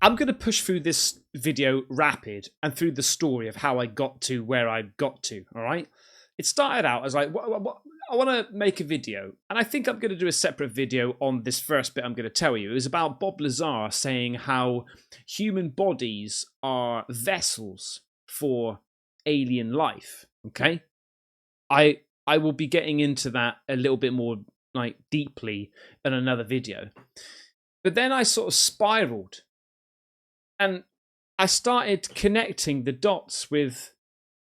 I'm going to push through this video rapid and through the story of how I got to where I got to, all right? It started out as like, I want to make a video, and I think I'm going to do a separate video on this first bit I'm going to tell you. It was about Bob Lazar saying how human bodies are vessels for alien life, okay? I will be getting into that a little bit more like deeply in another video. But then I sort of spiraled. And I started connecting the dots with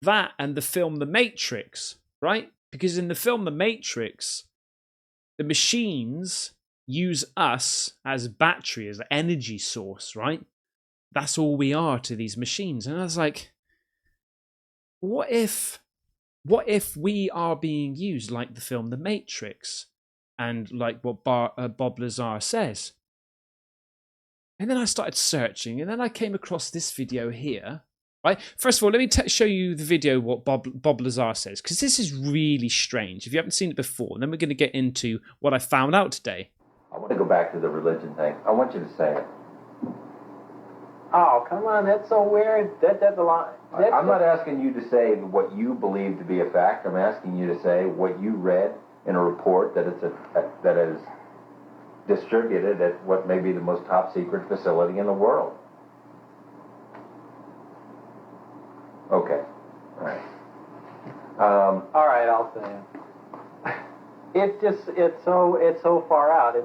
that and the film The Matrix, right? Because in the film The Matrix, the machines use us as battery, as an energy source, right? That's all we are to these machines. And I was like, what if we are being used like the film The Matrix and like what Bob Lazar says? And then I started searching, and then I came across this video here. Right. First of all, let me show you the video what Bob Lazar says, because this is really strange. If you haven't seen it before, and then we're going to get into what I found out today. I want to go back to the religion thing. I want you to say it. Oh, come on, that's so weird. That's a lot. I'm not asking you to say what you believe to be a fact. I'm asking you to say what you read in a report that that is distributed at what may be the most top secret facility in the world. Okay. All right. All right, I'll say it. It's so far out.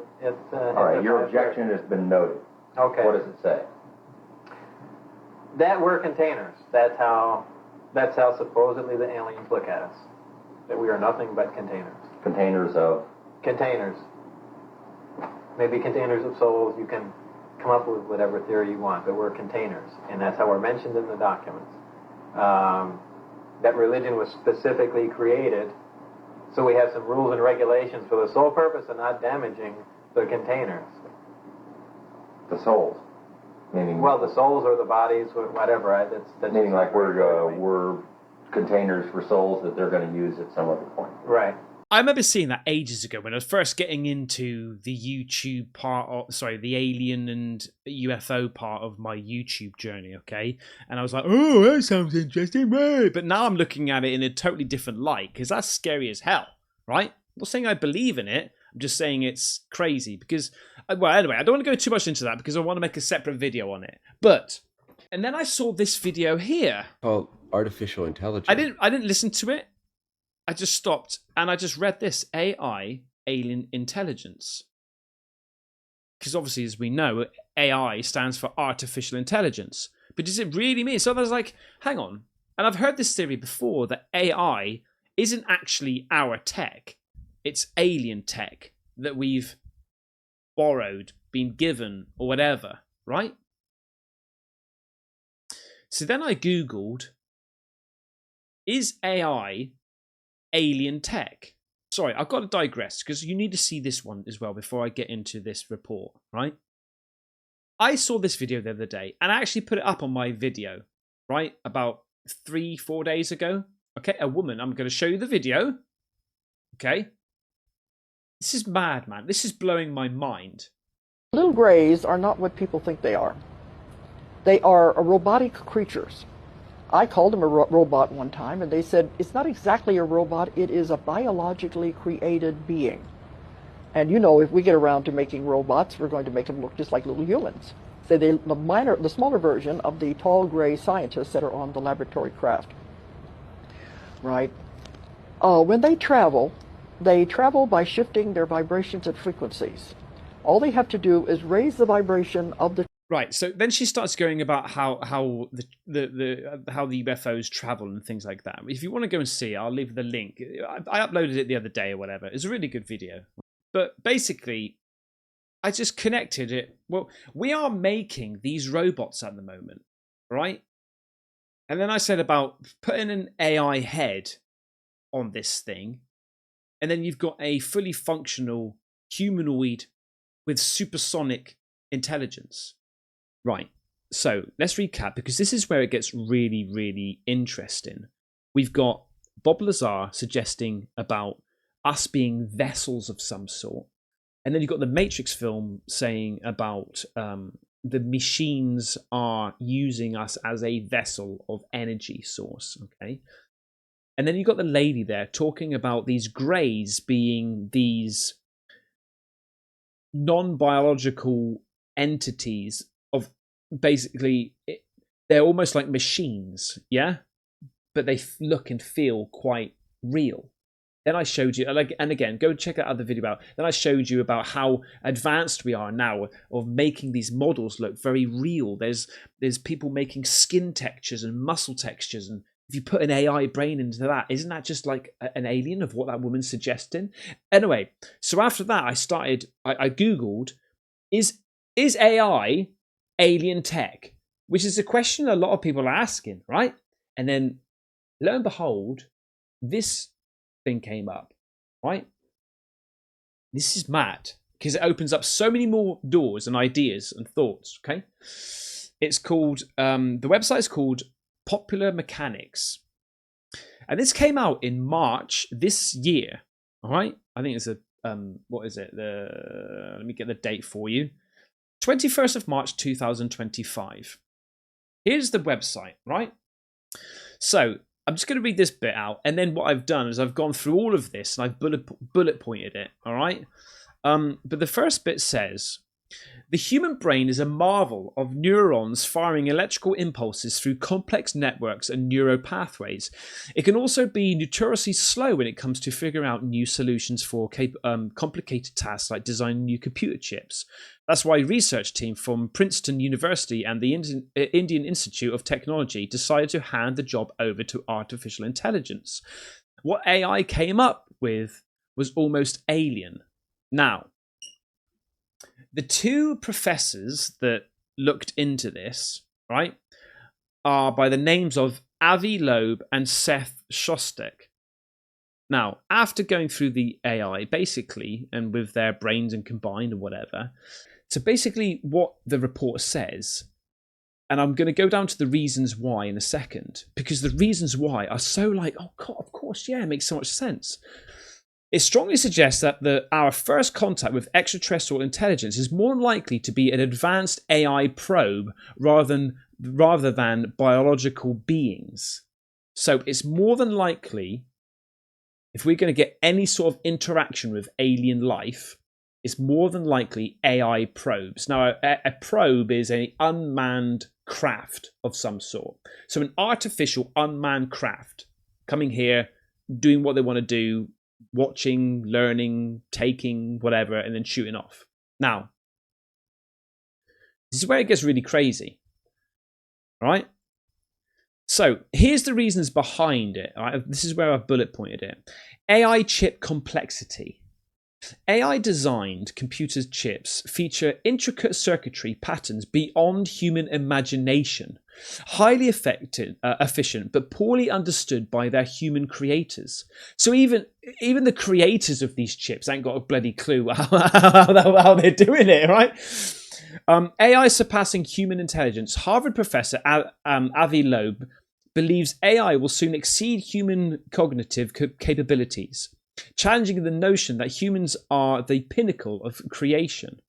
All right, your objection has been noted. Okay. What does it say? That we're containers. That's how supposedly the aliens look at us. That we are nothing but containers. Containers of? Containers. Maybe containers of souls. You can come up with whatever theory you want, but we're containers, and that's how we're mentioned in the documents. That religion was specifically created so we have some rules and regulations for the sole purpose of not damaging the containers. The souls? Meaning? Well, the souls or the bodies, whatever. Right? That's meaning like we're containers for souls that they're going to use at some other point. Right. I remember seeing that ages ago when I was first getting into the YouTube the alien and UFO part of my YouTube journey, okay? And I was like, oh, that sounds interesting, right? But now I'm looking at it in a totally different light, because that's scary as hell, right? I'm not saying I believe in it, I'm just saying it's crazy, because, well, anyway, I don't want to go too much into that, because I want to make a separate video on it. But, and then I saw this video here. Called Artificial Intelligence. I didn't listen to it. I just stopped and I just read this AI, alien intelligence. Because obviously, as we know, AI stands for artificial intelligence. But does it really mean? So I was like, hang on. And I've heard this theory before that AI isn't actually our tech. It's alien tech that we've borrowed, been given, or whatever, right? So then I Googled, is AI alien tech? Sorry, I've got to digress because you need to see this one as well before I get into this report, right? I saw this video the other day and I actually put it up on my video, right? About 3-4 days ago. Okay, a woman, I'm going to show you the video. Okay. This is mad, man. This is blowing my mind. Little grays are not what people think they are. They are robotic creatures. I called them a robot one time, and they said, it's not exactly a robot, it is a biologically created being. And you know, if we get around to making robots, we're going to make them look just like little humans. So the smaller version of the tall gray scientists that are on the laboratory craft. Right? When they travel by shifting their vibrations and frequencies. All they have to do is raise the vibration of the... Right, so then she starts going about how the UFOs travel and things like that. If you want to go and see it, I'll leave the link. I uploaded it the other day or whatever. It's a really good video. But basically, I just connected it. Well, we are making these robots at the moment, right? And then I said about putting an AI head on this thing, and then you've got a fully functional humanoid with supersonic intelligence. Right, so let's recap, because this is where it gets really, really interesting. We've got Bob Lazar suggesting about us being vessels of some sort. And then you've got the Matrix film saying about the machines are using us as a vessel of energy source, okay? And then you've got the lady there talking about these greys being these non-biological entities of basically, they're almost like machines, yeah? But they look and feel quite real. Then I showed you, and again, go check that other video about. Then I showed you about how advanced we are now of making these models look very real. There's people making skin textures and muscle textures, and if you put an AI brain into that, isn't that just like an alien of what that woman's suggesting? Anyway, so after that, I googled, is AI alien tech? Which is a question a lot of people are asking, right? And then, lo and behold, this thing came up, right? This is mad because it opens up so many more doors and ideas and thoughts. Okay, it's called the website is called Popular Mechanics, and this came out in March this year. All right, I think it's a what is it? Let me get the date for you. 21st of March 2025. Here's the website, right? So I'm just going to read this bit out, and then what I've done is I've gone through all of this and I've bullet pointed it, all right? But the first bit says, the human brain is a marvel of neurons firing electrical impulses through complex networks and neural pathways. It can also be notoriously slow when it comes to figuring out new solutions for complicated tasks like designing new computer chips. That's why a research team from Princeton University and the Indian Institute of Technology decided to hand the job over to artificial intelligence. What AI came up with was almost alien. Now, the two professors that looked into this, right, are by the names of Avi Loeb and Seth Shostak. Now, after going through the AI, basically, and with their brains and combined or whatever, so basically what the report says, and I'm going to go down to the reasons why in a second, because the reasons why are so like, oh God, of course, yeah, it makes so much sense. It strongly suggests that our first contact with extraterrestrial intelligence is more likely to be an advanced AI probe rather than biological beings. So it's more than likely, if we're going to get any sort of interaction with alien life, it's more than likely AI probes. Now, a probe is an unmanned craft of some sort. So an artificial unmanned craft coming here, doing what they want to do, watching, learning, taking, whatever, and then shooting off. Now, this is where it gets really crazy. All right? So, here's the reasons behind it. All right? This is where I've bullet pointed it. AI chip complexity. AI designed computer chips feature intricate circuitry patterns beyond human imagination, highly efficient but poorly understood by their human creators. So even the creators of these chips ain't got a bloody clue how they're doing it, right? AI surpassing human intelligence. Harvard professor Avi Loeb believes AI will soon exceed human cognitive capabilities, challenging the notion that humans are the pinnacle of creation.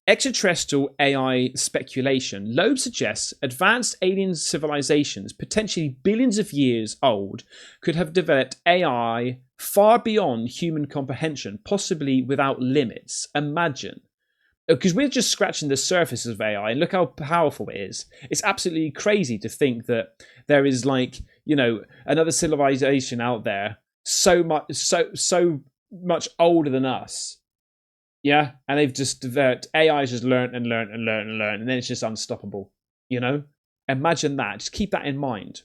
Extraterrestrial AI speculation. Loeb suggests advanced alien civilizations, potentially billions of years old, could have developed AI far beyond human comprehension, possibly without limits. Imagine. Because we're just scratching the surface of AI, and look how powerful it is. It's absolutely crazy to think that there is, like, another civilization out there so much older than us, yeah, and they've just developed, AI's just learned, and then it's just unstoppable. Imagine that. Just keep that in mind.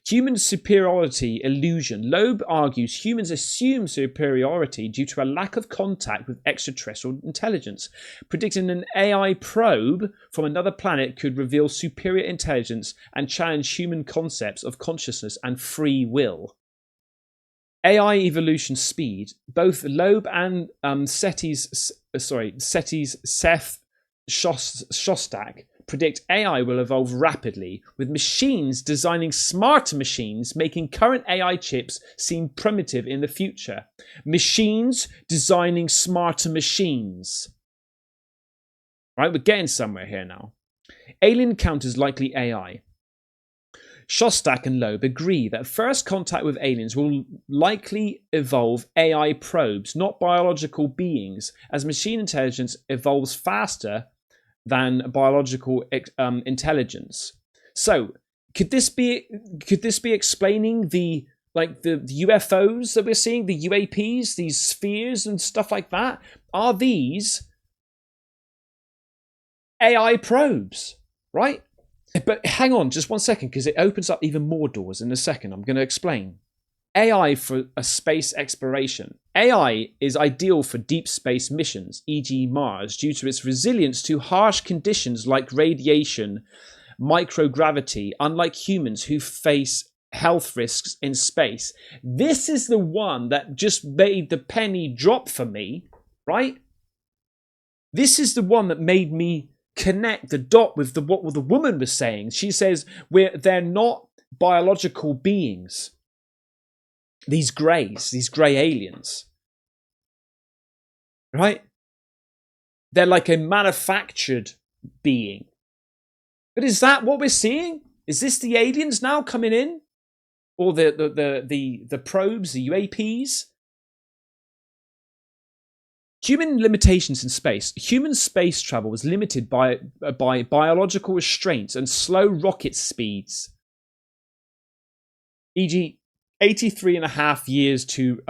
Human superiority illusion. Loeb argues humans assume superiority due to a lack of contact with extraterrestrial intelligence, predicting an AI probe from another planet could reveal superior intelligence and challenge human concepts of consciousness and free will. AI evolution speed. Both Loeb and Seth Shostak predict AI will evolve rapidly, with machines designing smarter machines, making current AI chips seem primitive in the future. Machines designing smarter machines. Right, we're getting somewhere here now. Alien encounters likely AI. Shostak and Loeb agree that first contact with aliens will likely evolve AI probes, not biological beings, as machine intelligence evolves faster than biological intelligence. So, could this be explaining the UFOs that we're seeing, the UAPs, these spheres and stuff like that? Are these AI probes, right? But hang on just one second, because it opens up even more doors in a second. I'm going to explain. AI for a space exploration. AI is ideal for deep space missions, e.g. Mars, due to its resilience to harsh conditions like radiation, microgravity, unlike humans who face health risks in space. This is the one that just made the penny drop for me, right? This is the one that made me connect the dot with what the woman was saying. She says they're not biological beings. These grey aliens, right? They're like a manufactured being. But is that what we're seeing? Is this the aliens now coming in, or the probes, the UAPs? Human limitations in space. Human space travel was limited by biological restraints and slow rocket speeds. E.g., 83.5 years to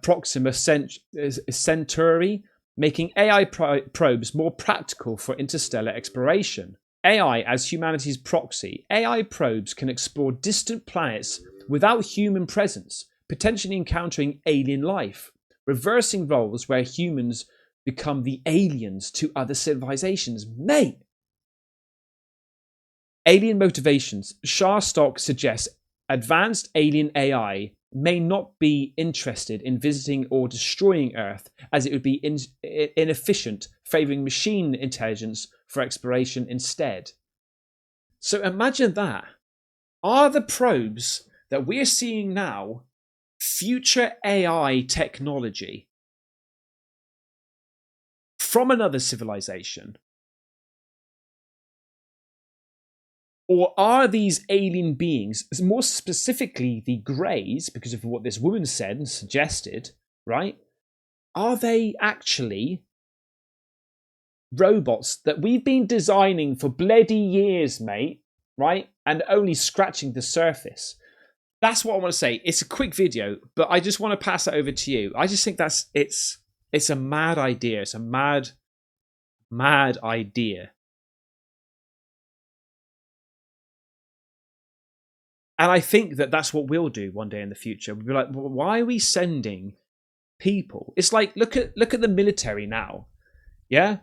Proxima Centauri, making AI probes more practical for interstellar exploration. AI as humanity's proxy. AI probes can explore distant planets without human presence, potentially encountering alien life, reversing roles where humans become the aliens to other civilizations. Mate! Alien motivations. Shostak suggests advanced alien AI may not be interested in visiting or destroying Earth, as it would be inefficient, favouring machine intelligence for exploration instead. So imagine that. Are the probes that we're seeing now future AI technology from another civilization? Or are these alien beings, more specifically the Greys, because of what this woman said and suggested, right? Are they actually robots that we've been designing for bloody years, mate, right? And only scratching the surface? That's what I want to say. It's a quick video, but I just want to pass it over to you. I just think it's a mad idea. It's a mad idea. And I think that that's what we'll do one day in the future. We'll be like, well, why are we sending people? It's like, look at the military now. Yeah?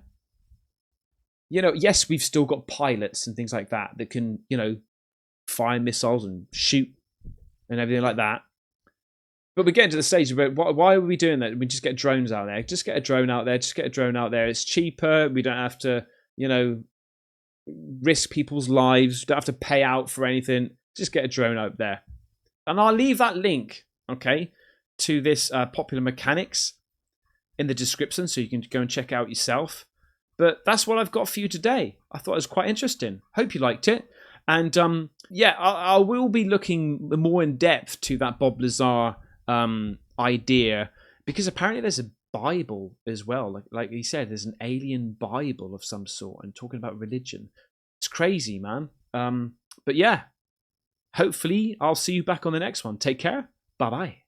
You know, yes, we've still got pilots and things like that can, you know, fire missiles and shoot and everything like that. But we're getting to the stage where why are we doing that? We just get drones out there. Just get a drone out there. Just get a drone out there. It's cheaper. We don't have to, you know, risk people's lives. Don't have to pay out for anything. Just get a drone out there. And I'll leave that link, okay, to this Popular Mechanics in the description so you can go and check it out yourself. But that's what I've got for you today. I thought it was quite interesting. Hope you liked it. And yeah, I will be looking more in depth to that Bob Lazar idea, because apparently there's a Bible as well. Like he said, there's an alien Bible of some sort and talking about religion. It's crazy, man. But yeah. Hopefully, I'll see you back on the next one. Take care. Bye-bye.